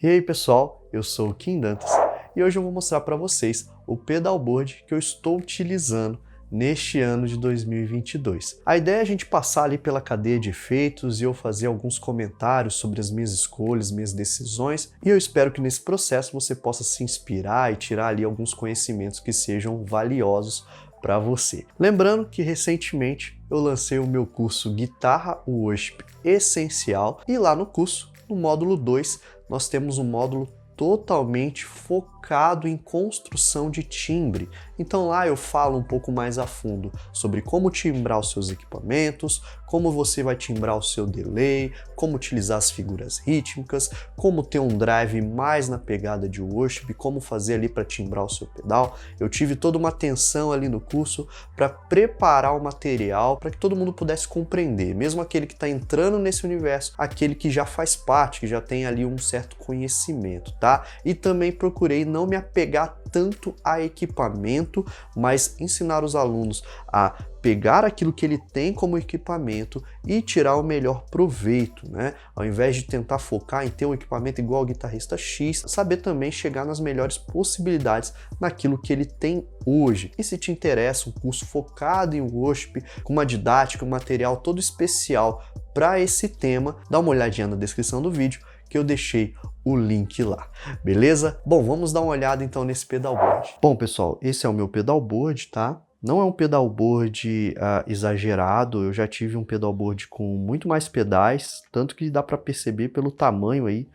E aí pessoal, eu sou o Kim Dantas e hoje eu vou mostrar para vocês o pedalboard que eu estou utilizando neste ano de 2022. A ideia é a gente passar ali pela cadeia de efeitos e eu fazer alguns comentários sobre as minhas escolhas, minhas decisões, e eu espero que nesse processo você possa se inspirar e tirar ali alguns conhecimentos que sejam valiosos para você. Lembrando que recentemente eu lancei o meu curso Guitarra Worship Essencial e lá no curso, no módulo 2, nós temos um módulo totalmente focado em construção de timbre. Então lá eu falo um pouco mais a fundo sobre como timbrar os seus equipamentos, como você vai timbrar o seu delay, como utilizar as figuras rítmicas, como ter um drive mais na pegada de worship, como fazer ali para timbrar o seu pedal. Eu tive toda uma atenção ali no curso para preparar o material para que todo mundo pudesse compreender, mesmo aquele que está entrando nesse universo, aquele que já faz parte, que já tem ali um certo conhecimento, tá? E também procurei não me apegar tanto a equipamento, mas ensinar os alunos a pegar aquilo que ele tem como equipamento e tirar o melhor proveito, né? Ao invés de tentar focar em ter um equipamento igual ao guitarrista X, saber também chegar nas melhores possibilidades naquilo que ele tem hoje. E se te interessa um curso focado em worship, com uma didática, um material todo especial para esse tema, dá uma olhadinha na descrição do vídeo que eu deixei o link lá, beleza? Bom, vamos dar uma olhada então nesse pedalboard. Bom, pessoal, esse é o meu pedalboard, tá? Não é um pedalboard exagerado, eu já tive um pedalboard com muito mais pedais, tanto que dá para perceber pelo tamanho aí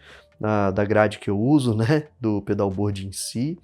da grade que eu uso, né, do pedalboard em si.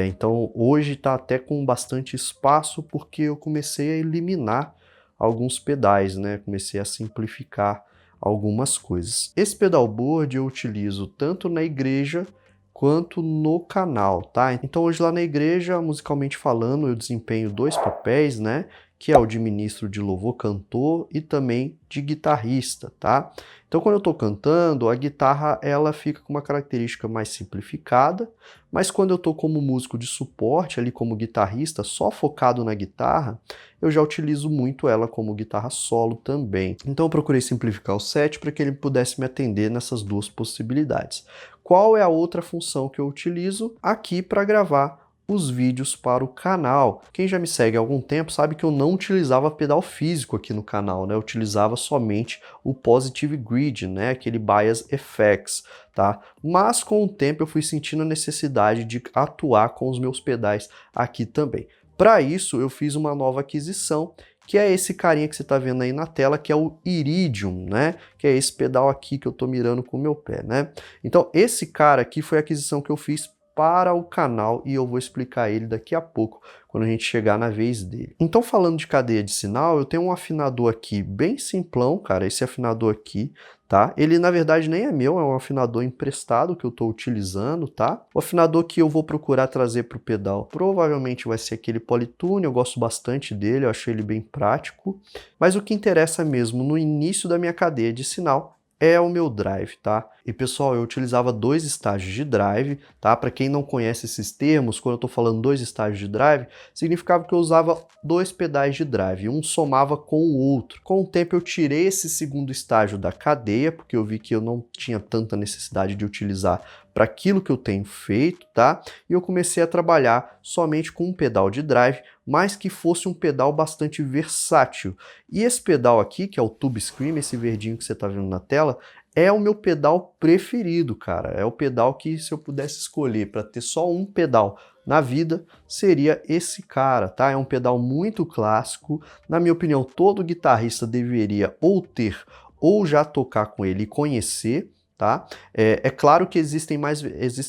Então hoje está até com bastante espaço porque eu comecei a eliminar alguns pedais, né, comecei a simplificar algumas coisas. Esse pedalboard eu utilizo tanto na igreja quanto no canal, tá? Então hoje lá na igreja, musicalmente falando, eu desempenho dois papéis, né? Que é o de ministro de louvor, cantor, e também de guitarrista, tá? Então quando eu tô cantando, a guitarra ela fica com uma característica mais simplificada, mas quando eu tô como músico de suporte, ali como guitarrista, só focado na guitarra, eu já utilizo muito ela como guitarra solo também. Então eu procurei simplificar o set para que ele pudesse me atender nessas duas possibilidades. Qual é a outra função que eu utilizo aqui para gravar os vídeos para o canal? Quem já me segue há algum tempo sabe que eu não utilizava pedal físico aqui no canal, né? Eu utilizava somente o Positive Grid, né? Aquele Bias FX, tá? Mas com o tempo eu fui sentindo a necessidade de atuar com os meus pedais aqui também. Para isso eu fiz uma nova aquisição, que é esse carinha que você está vendo aí na tela, que é o Iridium, né? Que é esse pedal aqui que eu estou mirando com o meu pé, né? Então esse cara aqui foi a aquisição que eu fiz para o canal e eu vou explicar ele daqui a pouco, quando a gente chegar na vez dele. Então falando de cadeia de sinal, eu tenho um afinador aqui bem simplão, cara, esse afinador aqui, tá? Ele na verdade nem é meu, é um afinador emprestado que eu estou utilizando, tá? O afinador que eu vou procurar trazer para o pedal provavelmente vai ser aquele Polytune, eu gosto bastante dele, eu achei ele bem prático, mas o que interessa mesmo no início da minha cadeia de sinal é o meu drive, tá? E pessoal, eu utilizava dois estágios de drive, tá? Para quem não conhece esses termos, quando eu tô falando dois estágios de drive, significava que eu usava dois pedais de drive, um somava com o outro. Com o tempo eu tirei esse segundo estágio da cadeia, porque eu vi que eu não tinha tanta necessidade de utilizar para aquilo que eu tenho feito, tá? E eu comecei a trabalhar somente com um pedal de drive, mas que fosse um pedal bastante versátil. E esse pedal aqui, que é o Tube Scream, esse verdinho que você está vendo na tela, é o meu pedal preferido, cara. É o pedal que, se eu pudesse escolher para ter só um pedal na vida, seria esse cara, tá? É um pedal muito clássico. Na minha opinião, todo guitarrista deveria ou ter ou já tocar com ele e conhecer, tá? É claro que existem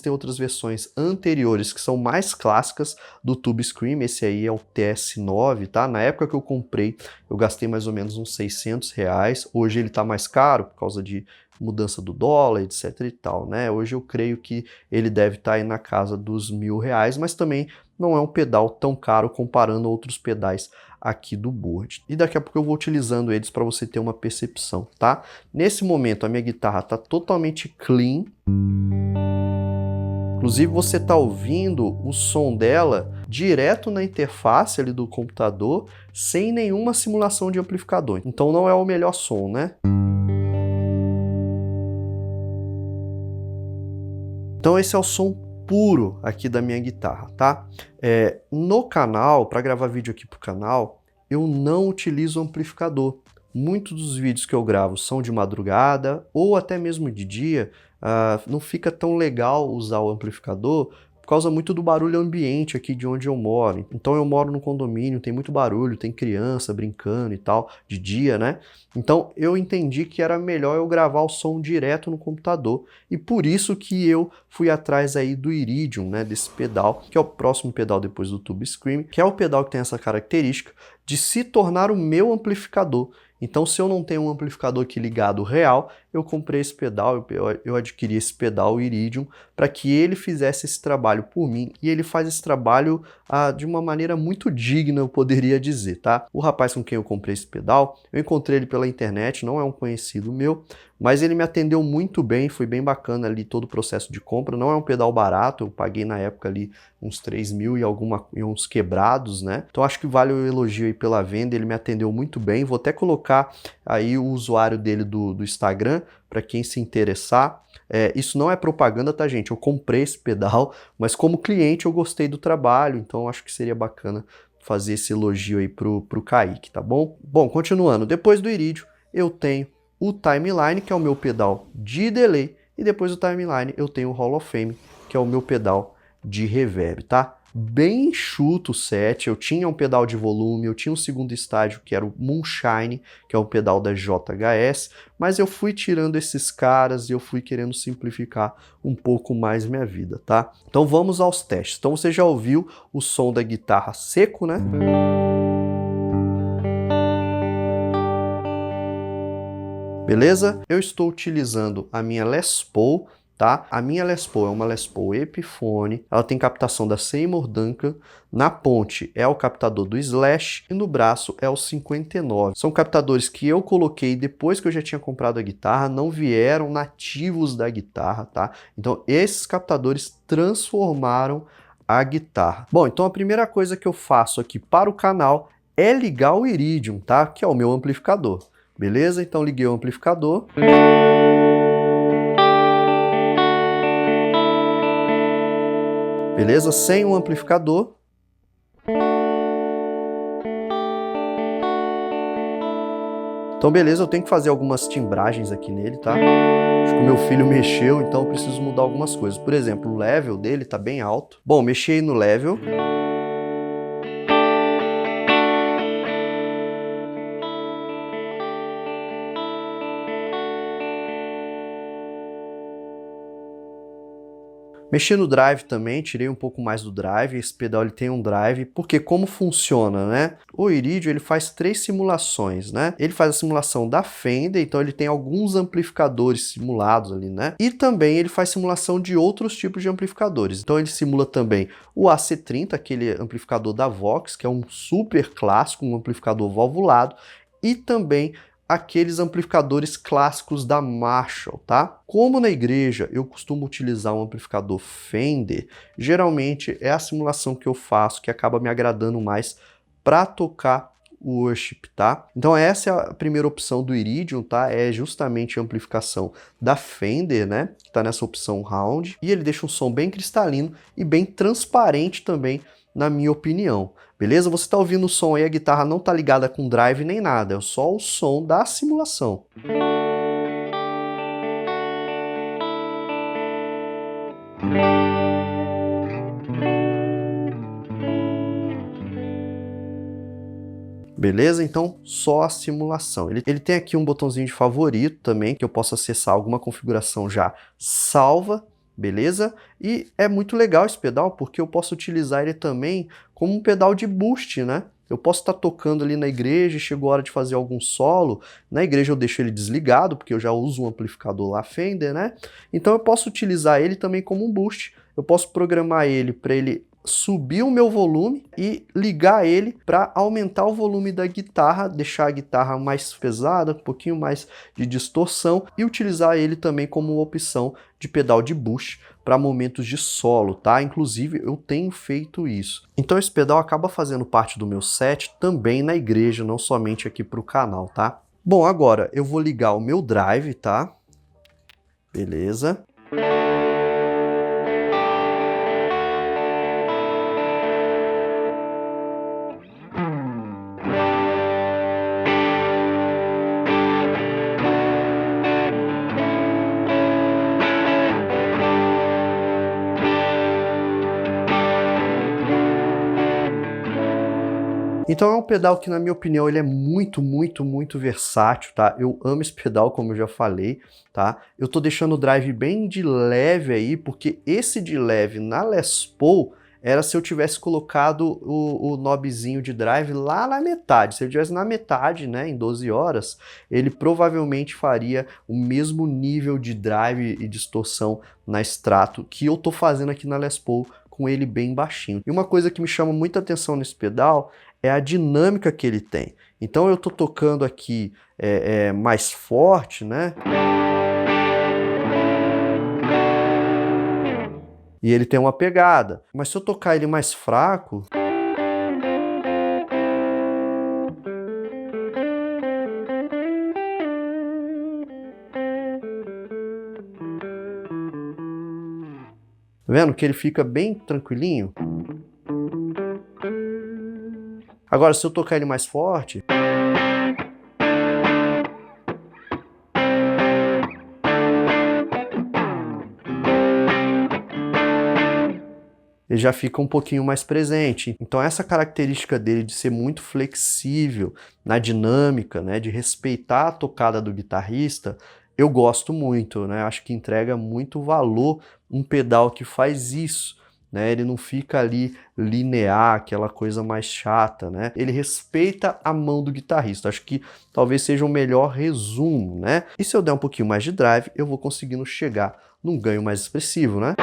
outras versões anteriores que são mais clássicas do Tube Scream. Esse aí é o TS9, tá? Na época que eu comprei, eu gastei mais ou menos uns R$600. Hoje ele tá mais caro por causa de mudança do dólar, etc e tal, né? Hoje eu creio que ele deve estar aí na casa dos R$1.000, mas também não é um pedal tão caro comparando outros pedais aqui do board. E daqui a pouco eu vou utilizando eles para você ter uma percepção, tá? Nesse momento a minha guitarra está totalmente clean. Inclusive você está ouvindo o som dela direto na interface ali do computador, sem nenhuma simulação de amplificador. Então não é o melhor som, né? Então esse é o som puro aqui da minha guitarra, tá? No canal, para gravar vídeo aqui pro canal, eu não utilizo amplificador. Muitos dos vídeos que eu gravo são de madrugada ou até mesmo de dia, não fica tão legal usar o amplificador por causa muito do barulho ambiente aqui de onde eu moro. Então eu moro num condomínio, tem muito barulho, tem criança brincando e tal, de dia, né? Então eu entendi que era melhor eu gravar o som direto no computador e por isso que eu fui atrás aí do Iridium, né? Desse pedal, que é o próximo pedal depois do Tube Scream, que é o pedal que tem essa característica de se tornar o meu amplificador. Então, se eu não tenho um amplificador aqui ligado real, eu comprei esse pedal, eu adquiri esse pedal Iridium para que ele fizesse esse trabalho por mim, e ele faz esse trabalho de uma maneira muito digna, eu poderia dizer, tá? O rapaz com quem eu comprei esse pedal, eu encontrei ele pela internet, não é um conhecido meu, mas ele me atendeu muito bem, foi bem bacana ali todo o processo de compra. Não é um pedal barato, eu paguei na época ali uns 3 mil e uns quebrados, né? Então acho que vale o elogio aí pela venda, ele me atendeu muito bem. Vou até colocar aí o usuário dele do Instagram para quem se interessar. Isso não é propaganda, tá, gente? Eu comprei esse pedal, mas como cliente eu gostei do trabalho, então acho que seria bacana fazer esse elogio aí pro Kaique, tá bom? Bom, continuando, depois do Iridium eu tenho o Timeline, que é o meu pedal de delay, e depois do Timeline eu tenho o Hall of Fame, que é o meu pedal de reverb, tá? Bem enxuto o set, eu tinha um pedal de volume, eu tinha um segundo estágio que era o Moonshine, que é um pedal da JHS, mas eu fui tirando esses caras e eu fui querendo simplificar um pouco mais minha vida, tá? Então vamos aos testes. Então você já ouviu o som da guitarra seco, né? Beleza? Eu estou utilizando a minha Les Paul, tá? A minha Les Paul é uma Les Paul Epiphone, ela tem captação da Seymour Duncan, na ponte é o captador do Slash e no braço é o 59. São captadores que eu coloquei depois que eu já tinha comprado a guitarra, não vieram nativos da guitarra, tá? Então esses captadores transformaram a guitarra. Bom, então a primeira coisa que eu faço aqui para o canal é ligar o Iridium, tá? Que é o meu amplificador. Beleza? Então liguei o amplificador. Beleza? Sem o amplificador. Então beleza, eu tenho que fazer algumas timbragens aqui nele, tá? Acho que o meu filho mexeu, então eu preciso mudar algumas coisas. Por exemplo, o level dele tá bem alto. Bom, mexi aí no level. Mexi no drive também, tirei um pouco mais do drive, esse pedal ele tem um drive, porque como funciona, né? O Iridium ele faz 3 simulações, né? Ele faz a simulação da Fender, então ele tem alguns amplificadores simulados ali, né? E também ele faz simulação de outros tipos de amplificadores. Então ele simula também o AC30, aquele amplificador da Vox, que é um super clássico, um amplificador valvulado, e também aqueles amplificadores clássicos da Marshall, tá? Como na igreja eu costumo utilizar um amplificador Fender, geralmente é a simulação que eu faço que acaba me agradando mais para tocar o worship, tá? Então essa é a primeira opção do Iridium, tá? É justamente a amplificação da Fender, né? Que tá nessa opção Round, e ele deixa um som bem cristalino e bem transparente também, na minha opinião. Beleza? Você está ouvindo o som aí, a guitarra não está ligada com drive nem nada, é só o som da simulação. Beleza? Então, só a simulação. Ele tem aqui um botãozinho de favorito também, que eu posso acessar alguma configuração já salva, beleza? E é muito legal esse pedal, porque eu posso utilizar ele também como um pedal de boost, né? Eu posso estar tocando ali na igreja, chegou a hora de fazer algum solo, na igreja eu deixo ele desligado, porque eu já uso um amplificador lá Fender, né? Então eu posso utilizar ele também como um boost. Eu posso programar ele para ele subir o meu volume e ligar ele para aumentar o volume da guitarra, deixar a guitarra mais pesada, um pouquinho mais de distorção, e utilizar ele também como opção de pedal de boost para momentos de solo, tá? Inclusive eu tenho feito isso. Então esse pedal acaba fazendo parte do meu set também na igreja, não somente aqui para o canal, tá? Bom, agora eu vou ligar o meu drive, tá? Beleza. Então é um pedal que, na minha opinião, ele é muito, muito, muito versátil, tá? Eu amo esse pedal, como eu já falei, tá? Eu tô deixando o drive bem de leve aí, porque esse de leve na Les Paul era se eu tivesse colocado o knobzinho de drive lá na metade. Se ele tivesse na metade, né, em 12 horas, ele provavelmente faria o mesmo nível de drive e distorção na Strato que eu tô fazendo aqui na Les Paul, com ele bem baixinho. E uma coisa que me chama muita atenção nesse pedal é a dinâmica que ele tem. Então eu tô tocando aqui mais forte, né? E ele tem uma pegada. Mas se eu tocar ele mais fraco... Tá vendo que ele fica bem tranquilinho? Agora, se eu tocar ele mais forte... ele já fica um pouquinho mais presente. Então essa característica dele de ser muito flexível na dinâmica, né, de respeitar a tocada do guitarrista, eu gosto muito, né? Acho que entrega muito valor um pedal que faz isso, né? Ele não fica ali linear, aquela coisa mais chata, né? Ele respeita a mão do guitarrista. Acho que talvez seja o melhor resumo, né? E se eu der um pouquinho mais de drive, eu vou conseguindo chegar num ganho mais expressivo, né?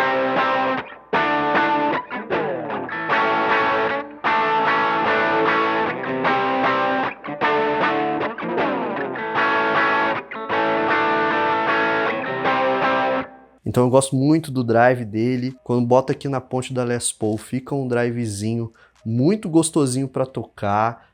Então eu gosto muito do drive dele. Quando bota aqui na ponte da Les Paul, fica um drivezinho muito gostosinho para tocar.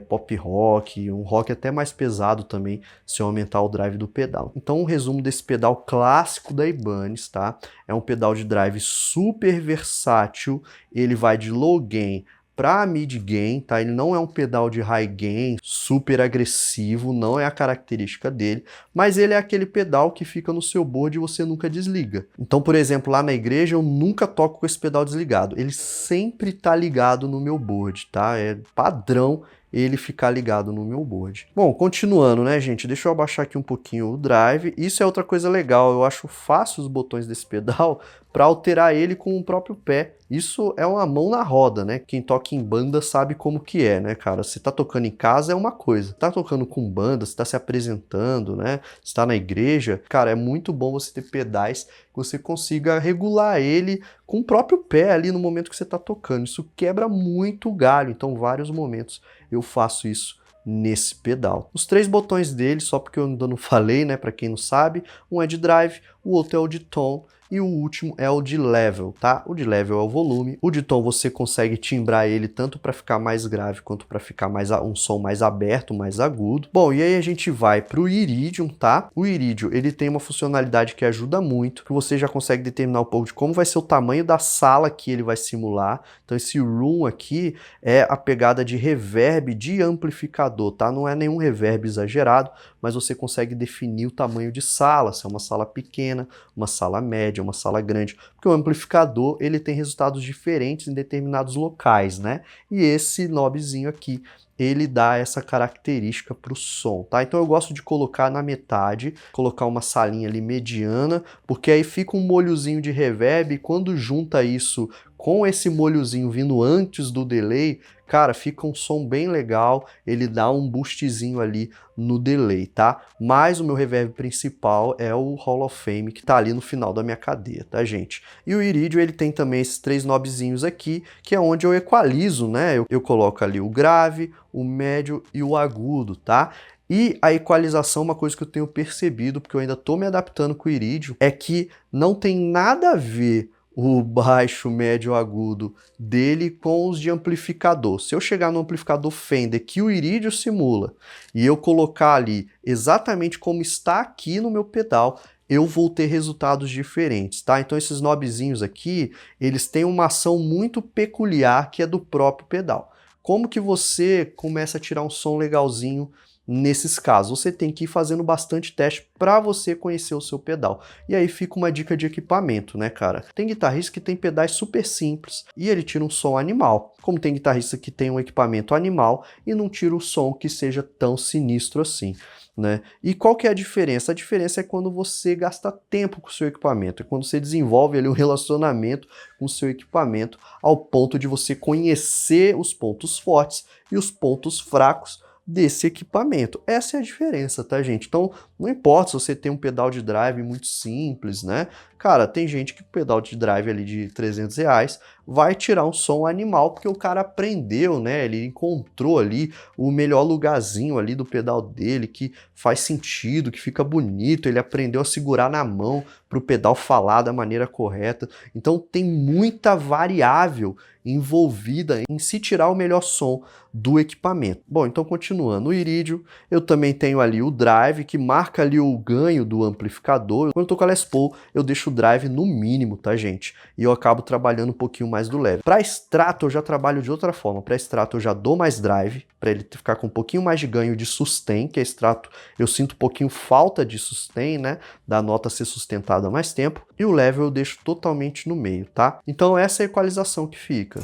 Pop rock, um rock até mais pesado também, se eu aumentar o drive do pedal. Então um resumo desse pedal clássico da Ibanez, tá? É um pedal de drive super versátil, ele vai de low gain para mid gain, tá? Ele não é um pedal de high gain super agressivo, não é a característica dele, mas ele é aquele pedal que fica no seu board e você nunca desliga. Então, por exemplo, lá na igreja eu nunca toco com esse pedal desligado, ele sempre tá ligado no meu board, tá? É padrão ele ficar ligado no meu board. Bom, continuando, né, gente? Deixa eu abaixar aqui um pouquinho o drive. Isso é outra coisa legal, eu acho fácil os botões desse pedal para alterar ele com o próprio pé. Isso é uma mão na roda, né? Quem toca em banda sabe como que é, né, cara? Você tá tocando em casa é uma coisa, tá tocando com banda, você tá se apresentando, né? Você tá na igreja, cara, é muito bom você ter pedais que você consiga regular ele com o próprio pé ali no momento que você tá tocando. Isso quebra muito o galho, então vários momentos eu faço isso nesse pedal. Os 3 botões dele, só porque eu ainda não falei, né, para quem não sabe, um é de drive, o outro é o de tom, e o último é o de level, tá? O de level é o volume, o de tom você consegue timbrar ele tanto para ficar mais grave quanto para ficar um som mais aberto, mais agudo. Bom, e aí a gente vai para o Iridium, tá? O Iridium, ele tem uma funcionalidade que ajuda muito, que você já consegue determinar um pouco de como vai ser o tamanho da sala que ele vai simular. Então esse room aqui é a pegada de reverb de amplificador, tá? Não é nenhum reverb exagerado, mas você consegue definir o tamanho de sala, se é uma sala pequena, uma sala média, uma sala grande, porque o amplificador ele tem resultados diferentes em determinados locais, né? E esse knobzinho aqui, ele dá essa característica para o som, tá? Então eu gosto de colocar na metade, colocar uma salinha ali mediana, porque aí fica um molhozinho de reverb e quando junta isso com esse molhozinho vindo antes do delay, cara, fica um som bem legal, ele dá um boostzinho ali no delay, tá? Mas o meu reverb principal é o Hall of Fame, que tá ali no final da minha cadeia, tá, gente? E o Iridium, ele tem também esses 3 knobzinhos aqui, que é onde eu equalizo, né? Eu coloco ali o grave, o médio e o agudo, tá? E a equalização, uma coisa que eu tenho percebido, porque eu ainda tô me adaptando com o Iridium, é que não tem nada a ver o baixo, médio, agudo dele com os de amplificador. Se eu chegar no amplificador Fender que o Iridium simula e eu colocar ali exatamente como está aqui no meu pedal, eu vou ter resultados diferentes, tá? Então esses knobzinhos aqui, eles têm uma ação muito peculiar que é do próprio pedal. Como que você começa a tirar um som legalzinho nesses casos. Você tem que ir fazendo bastante teste para você conhecer o seu pedal. E aí fica uma dica de equipamento, né, cara? Tem guitarrista que tem pedais super simples e ele tira um som animal, como tem guitarrista que tem um equipamento animal e não tira o som que seja tão sinistro assim, né? E qual que é a diferença? A diferença é quando você gasta tempo com o seu equipamento, é quando você desenvolve ali um relacionamento com o seu equipamento ao ponto de você conhecer os pontos fortes e os pontos fracos desse equipamento. Essa é a diferença, tá, gente? Então, não importa se você tem um pedal de drive muito simples, né? Cara, tem gente que o pedal de drive ali de R$ 300 vai tirar um som animal porque o cara aprendeu, né? Ele encontrou ali o melhor lugarzinho ali do pedal dele que faz sentido, que fica bonito, ele aprendeu a segurar na mão para o pedal falar da maneira correta. Então tem muita variável envolvida em se tirar o melhor som do equipamento. Bom, então continuando, o Iridium, eu também tenho ali o drive, que marca ali o ganho do amplificador. Quando eu tô com a Les Paul, eu deixo o drive no mínimo, tá, gente? E eu acabo trabalhando um pouquinho mais do leve. Para extrato, eu já trabalho de outra forma. Para extrato, eu já dou mais drive, para ele ficar com um pouquinho mais de ganho de sustain, que é extrato, eu sinto um pouquinho falta de sustain, né? Da nota ser sustentada há mais tempo. E o level eu deixo totalmente no meio, tá? Então essa é a equalização que fica.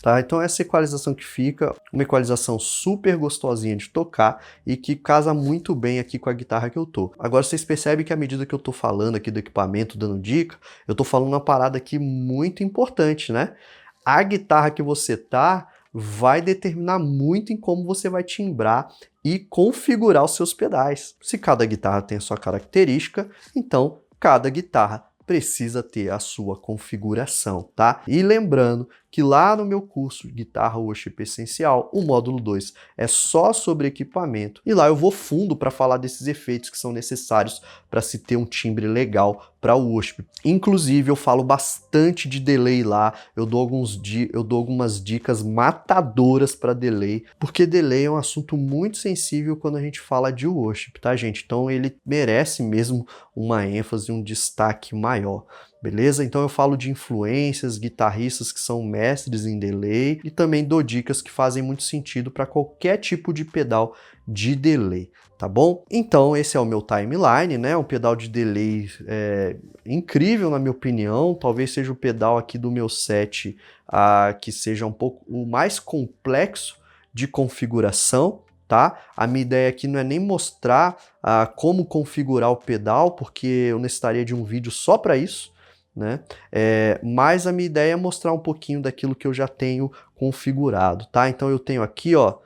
Tá? Então essa equalização que fica, uma equalização super gostosinha de tocar e que casa muito bem aqui com a guitarra que eu tô. Agora vocês percebem que à medida que eu tô falando aqui do equipamento, dando dica, eu tô falando uma parada aqui muito importante, né? A guitarra que você tá vai determinar muito em como você vai timbrar e configurar os seus pedais. Se cada guitarra tem a sua característica, então cada guitarra precisa ter a sua configuração, tá? E lembrando que lá no meu curso Guitarra Worship Essencial, o módulo 2 é só sobre equipamento e lá eu vou fundo para falar desses efeitos que são necessários para se ter um timbre legal para o worship. Inclusive eu falo bastante de delay lá, eu dou algumas dicas matadoras para delay, porque delay é um assunto muito sensível quando a gente fala de worship, tá, gente? Então ele merece mesmo uma ênfase, um destaque maior. Beleza? Então eu falo de influências, guitarristas que são mestres em delay e também dou dicas que fazem muito sentido para qualquer tipo de pedal de delay, tá bom? Então esse é o meu timeline, né? Um pedal de delay incrível na minha opinião, talvez seja o pedal aqui do meu set que seja um pouco o mais complexo de configuração. Tá? A minha ideia aqui não é nem mostrar como configurar o pedal, porque eu necessitaria de um vídeo só para isso, né? Mas a minha ideia é mostrar um pouquinho daquilo que eu já tenho configurado, tá? Então eu tenho aqui, ó,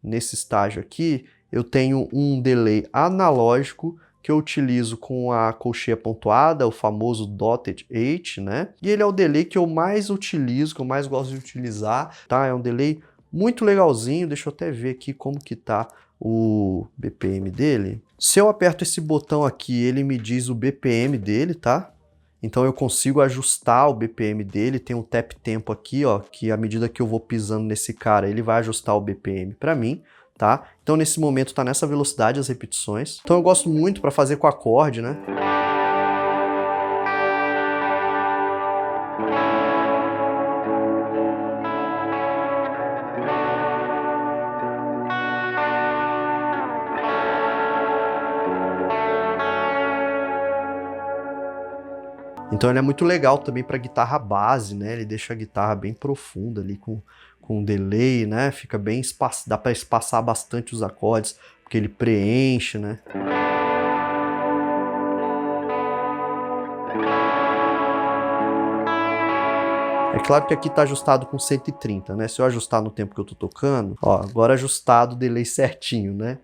nesse estágio aqui, eu tenho um delay analógico que eu utilizo com a colcheia pontuada, o famoso Dotted 8, né? E ele é o delay que eu mais utilizo, que eu mais gosto de utilizar, tá? É um delay muito legalzinho, deixa eu até ver aqui como que tá o BPM dele. Se eu aperto esse botão aqui, ele me diz o BPM dele, tá? Então eu consigo ajustar o BPM dele, tem um tap tempo aqui, ó, que à medida que eu vou pisando nesse cara, ele vai ajustar o BPM para mim, tá? Então nesse momento tá nessa velocidade as repetições. Então eu gosto muito para fazer com acorde, né? Então ele é muito legal também para guitarra base, né? Ele deixa a guitarra bem profunda ali com delay, né? Fica bem dá para espaçar bastante os acordes, porque ele preenche, né? É claro que aqui está ajustado com 130, né? Se eu ajustar no tempo que eu tô tocando, ó, agora ajustado o delay certinho, né?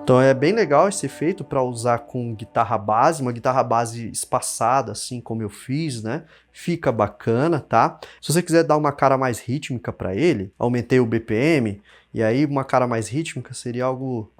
Então é bem legal esse efeito para usar com guitarra base, uma guitarra base espaçada, assim como eu fiz, né? Fica bacana, tá? Se você quiser dar uma cara mais rítmica para ele, aumentei o BPM, e aí uma cara mais rítmica seria algo...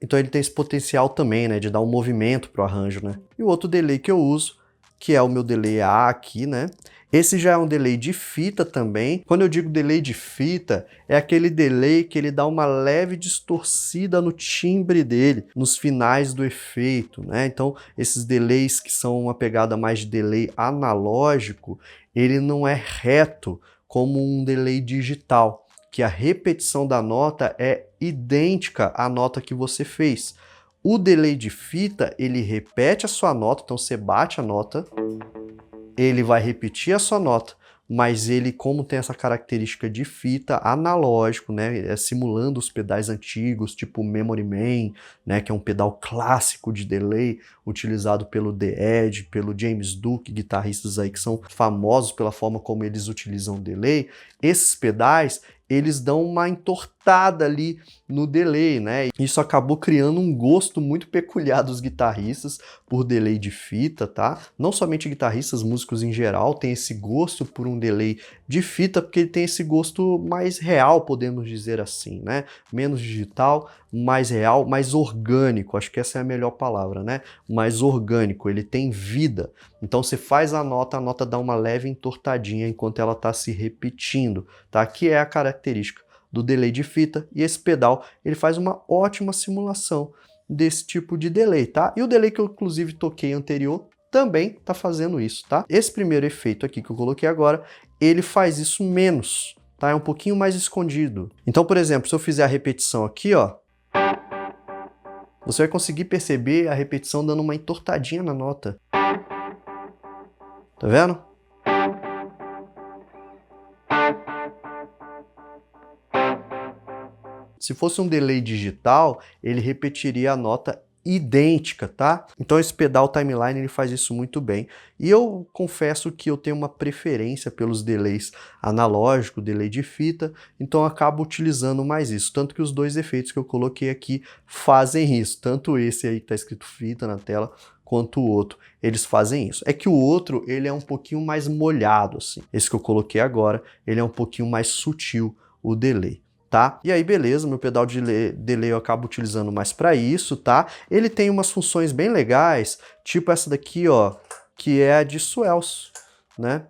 Então ele tem esse potencial também, né, de dar um movimento pro arranjo, né? E o outro delay que eu uso, que é o meu delay A aqui, né? Esse já é um delay de fita também. Quando eu digo delay de fita, é aquele delay que ele dá uma leve distorcida no timbre dele, nos finais do efeito, né? Então, esses delays que são uma pegada mais de delay analógico, ele não é reto como um delay digital, que a repetição da nota é idêntica à nota que você fez. O delay de fita, ele repete a sua nota, então você bate a nota, ele vai repetir a sua nota, mas ele, como tem essa característica de fita analógico, né, simulando os pedais antigos, tipo o Memory Man, né, que é um pedal clássico de delay, utilizado pelo The Edge, pelo James Duke, guitarristas aí que são famosos pela forma como eles utilizam delay. Esses pedais, eles dão uma entortada ali no delay, né? Isso acabou criando um gosto muito peculiar dos guitarristas por delay de fita, tá? Não somente guitarristas, músicos em geral têm esse gosto por um delay de fita, porque ele tem esse gosto mais real, podemos dizer assim, né? Menos digital, mais real, mais orgânico, acho que essa é a melhor palavra, né? Mais orgânico, ele tem vida. Então você faz a nota dá uma leve entortadinha enquanto ela está se repetindo, tá? Que é a característica do delay de fita, e esse pedal ele faz uma ótima simulação desse tipo de delay, tá? E o delay que eu inclusive toquei anterior também tá fazendo isso, tá? Esse primeiro efeito aqui que eu coloquei agora, ele faz isso menos, tá? É um pouquinho mais escondido. Então, por exemplo, se eu fizer a repetição aqui, ó, você vai conseguir perceber a repetição dando uma entortadinha na nota. Tá vendo? Se fosse um delay digital, ele repetiria a nota idêntica, tá? Então esse pedal Timeline ele faz isso muito bem. E eu confesso que eu tenho uma preferência pelos delays analógico, delay de fita, então eu acabo utilizando mais isso. Tanto que os dois efeitos que eu coloquei aqui fazem isso. Tanto esse aí que tá escrito fita na tela, quanto o outro, eles fazem isso. É que o outro, ele é um pouquinho mais molhado, assim. Esse que eu coloquei agora, ele é um pouquinho mais sutil, o delay. Tá? E aí, beleza, meu pedal de delay eu acabo utilizando mais para isso, tá? Ele tem umas funções bem legais, tipo essa daqui, ó, que é a de swells, né?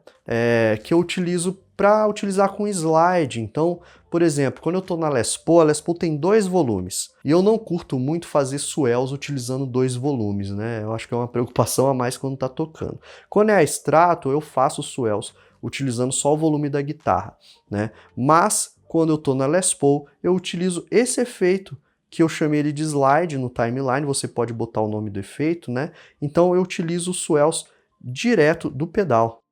Que eu utilizo para utilizar com slide. Então, por exemplo, quando eu estou na Les Paul, a Les Paul tem 2 volumes, e eu não curto muito fazer swells utilizando 2 volumes, né? Eu acho que é uma preocupação a mais quando tá tocando. Quando é a Strato, eu faço swells utilizando só o volume da guitarra, né? Mas quando eu estou na Les Paul, eu utilizo esse efeito, que eu chamei ele de slide no timeline, você pode botar o nome do efeito, né? Então eu utilizo os swells direto do pedal.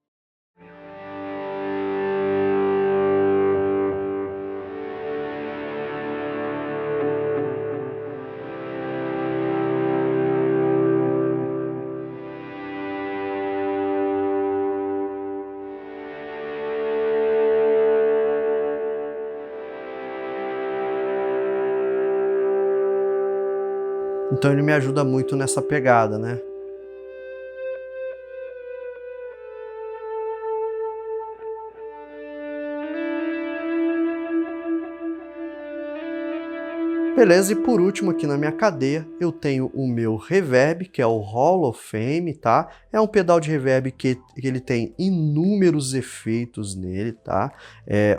Então ele me ajuda muito nessa pegada, né? Beleza, e por último aqui na minha cadeia eu tenho o meu reverb, que é o Hall of Fame, tá? É um pedal de reverb que ele tem inúmeros efeitos nele, tá?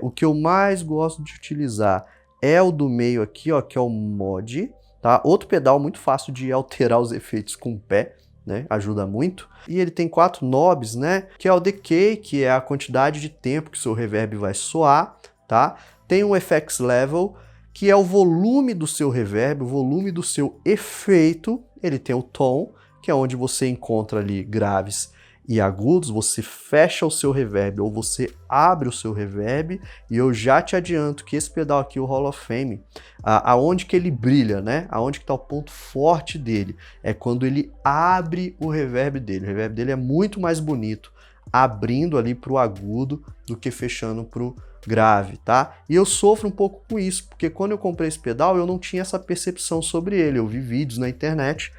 O que eu mais gosto de utilizar é o do meio aqui, ó, que é o Mod, tá? Outro pedal muito fácil de alterar os efeitos com o pé, né? Ajuda muito. E ele tem 4 knobs, né? Que é o Decay, que é a quantidade de tempo que o seu reverb vai soar, tá? Tem o FX Level, que é o volume do seu reverb, o volume do seu efeito. Ele tem o tom, que é onde você encontra ali graves e agudos, você fecha o seu reverb ou você abre o seu reverb, e eu já te adianto que esse pedal aqui, o Hall of Fame, aonde que ele brilha, né? Aonde que tá o ponto forte dele, é quando ele abre o reverb dele. O reverb dele é muito mais bonito abrindo ali para o agudo do que fechando para o grave, tá? E eu sofro um pouco com isso, porque quando eu comprei esse pedal eu não tinha essa percepção sobre ele. Eu vi vídeos na internet,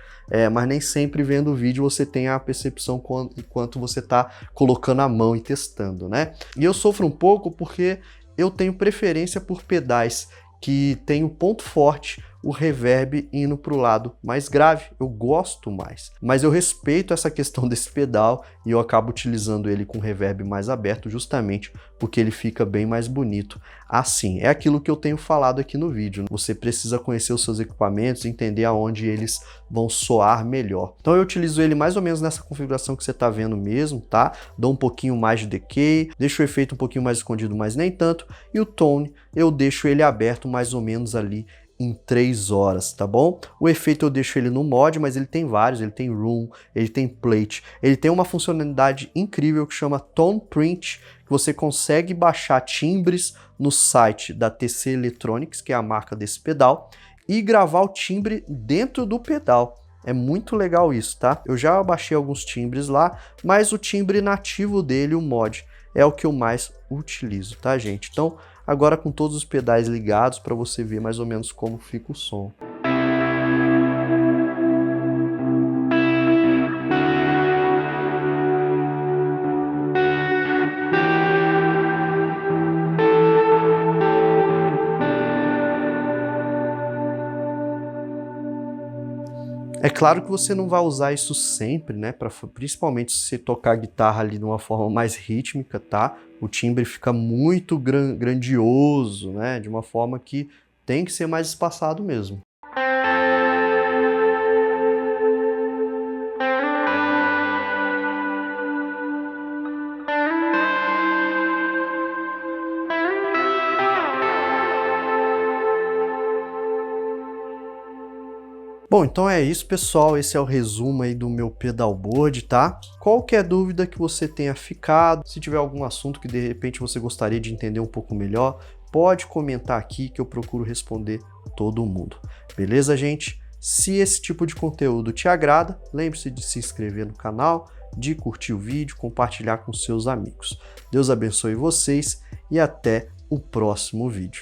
mas nem sempre vendo o vídeo você tem a percepção enquanto você está colocando a mão e testando, né? E eu sofro um pouco porque eu tenho preferência por pedais que tem o ponto forte, o reverb indo para o lado mais grave. Eu gosto mais, mas eu respeito essa questão desse pedal e eu acabo utilizando ele com reverb mais aberto justamente porque ele fica bem mais bonito assim. É aquilo que eu tenho falado aqui no vídeo, você precisa conhecer os seus equipamentos, entender aonde eles vão soar melhor. Então eu utilizo ele mais ou menos nessa configuração que você está vendo mesmo, tá? Dou um pouquinho mais de decay, deixo o efeito um pouquinho mais escondido, mas nem tanto, e o tone eu deixo ele aberto mais ou menos ali em 3 horas, tá bom? O efeito eu deixo ele no mod, mas ele tem vários, ele tem room, ele tem plate, ele tem uma funcionalidade incrível que chama Tone Print, que você consegue baixar timbres no site da TC Electronics, que é a marca desse pedal, e gravar o timbre dentro do pedal. É muito legal isso, tá? Eu já baixei alguns timbres lá, mas o timbre nativo dele, o mod, é o que eu mais utilizo, tá, gente? Então, agora com todos os pedais ligados para você ver mais ou menos como fica o som. É claro que você não vai usar isso sempre, né? Principalmente se você tocar guitarra ali de uma forma mais rítmica, tá? O timbre fica muito grandioso, né? De uma forma que tem que ser mais espaçado mesmo. Bom, então é isso, pessoal. Esse é o resumo aí do meu pedalboard, tá? Qualquer dúvida que você tenha ficado, se tiver algum assunto que de repente você gostaria de entender um pouco melhor, pode comentar aqui que eu procuro responder todo mundo. Beleza, gente? Se esse tipo de conteúdo te agrada, lembre-se de se inscrever no canal, de curtir o vídeo, compartilhar com seus amigos. Deus abençoe vocês e até o próximo vídeo.